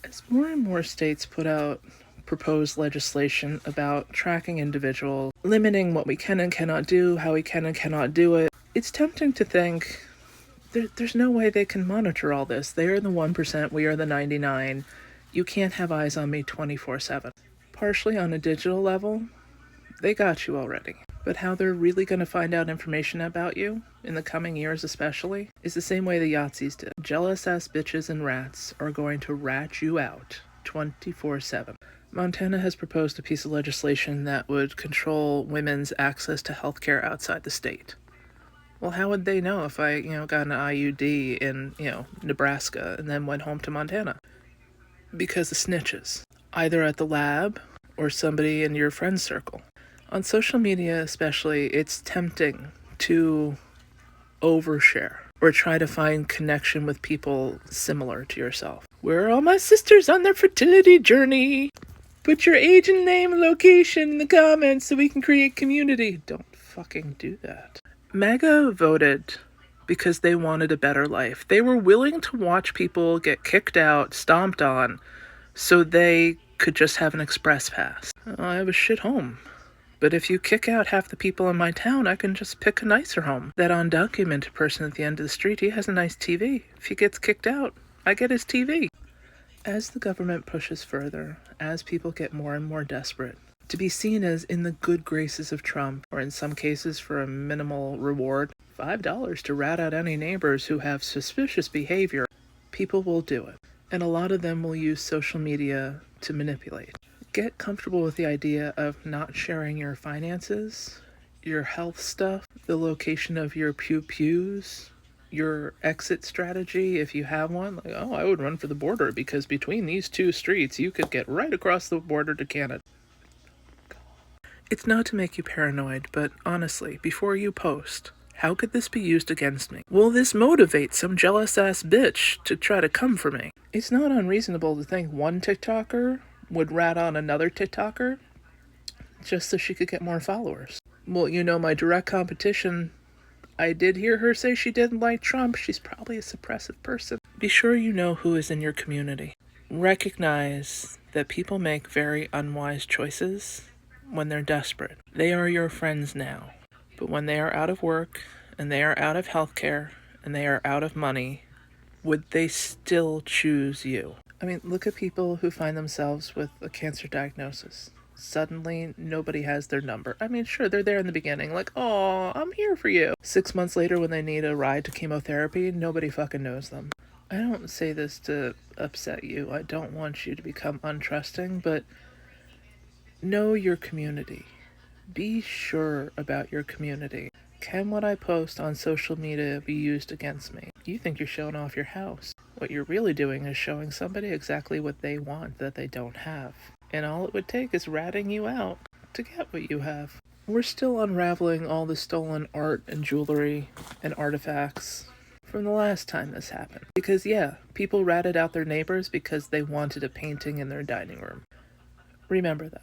As more and more states put out proposed legislation about tracking individuals, limiting what we can and cannot do, how we can and cannot do it, it's tempting to think there's no way they can monitor all this. They are the 1%, we are the 99. You can't have eyes on me 24/7. Partially on a digital level, they got you already. But how they're really going to find out information about you, in the coming years especially, is the same way the Yahtzees did. Jealous ass bitches and rats are going to rat you out 24/7. Montana has proposed a piece of legislation that would control women's access to healthcare outside the state. Well, how would they know if I, got an IUD in, Nebraska and then went home to Montana? Because of snitches, either at the lab or somebody in your friend circle. On social media especially, it's tempting to overshare or try to find connection with people similar to yourself. Where are all my sisters on their fertility journey? Put your age and name and location in the comments so we can create community. Don't fucking do that. MAGA voted because they wanted a better life. They were willing to watch people get kicked out, stomped on, so they could just have an express pass. I have a shit home. But if you kick out half the people in my town, I can just pick a nicer home. That undocumented person at the end of the street, he has a nice TV. If he gets kicked out, I get his TV. As the government pushes further, as people get more and more desperate, to be seen as in the good graces of Trump, or in some cases for a minimal reward, $5 to rat out any neighbors who have suspicious behavior, people will do it. And a lot of them will use social media to manipulate. Get comfortable with the idea of not sharing your finances, your health stuff, the location of your pews, your exit strategy if you have one. Like, oh, I would run for the border because between these two streets you could get right across the border to Canada. It's not to make you paranoid, but honestly, before you post, how could this be used against me? Will this motivate some jealous ass bitch to try to come for me? It's not unreasonable to think one TikToker would rat on another TikToker just so she could get more followers. Well, my direct competition, I did hear her say she didn't like Trump. She's probably a suppressive person. Be sure you know who is in your community. Recognize that people make very unwise choices when they're desperate. They are your friends now. But when they are out of work, and they are out of healthcare, and they are out of money, would they still choose you? I mean, look at people who find themselves with a cancer diagnosis. Suddenly, nobody has their number. I mean, sure, they're there in the beginning, like, oh, I'm here for you. 6 months later, when they need a ride to chemotherapy, nobody fucking knows them. I don't say this to upset you. I don't want you to become untrusting, but know your community. Be sure about your community. Can what I post on social media be used against me? You think you're showing off your house. What you're really doing is showing somebody exactly what they want that they don't have. And all it would take is ratting you out to get what you have. We're still unraveling all the stolen art and jewelry and artifacts from the last time this happened. Because yeah, people ratted out their neighbors because they wanted a painting in their dining room. Remember that.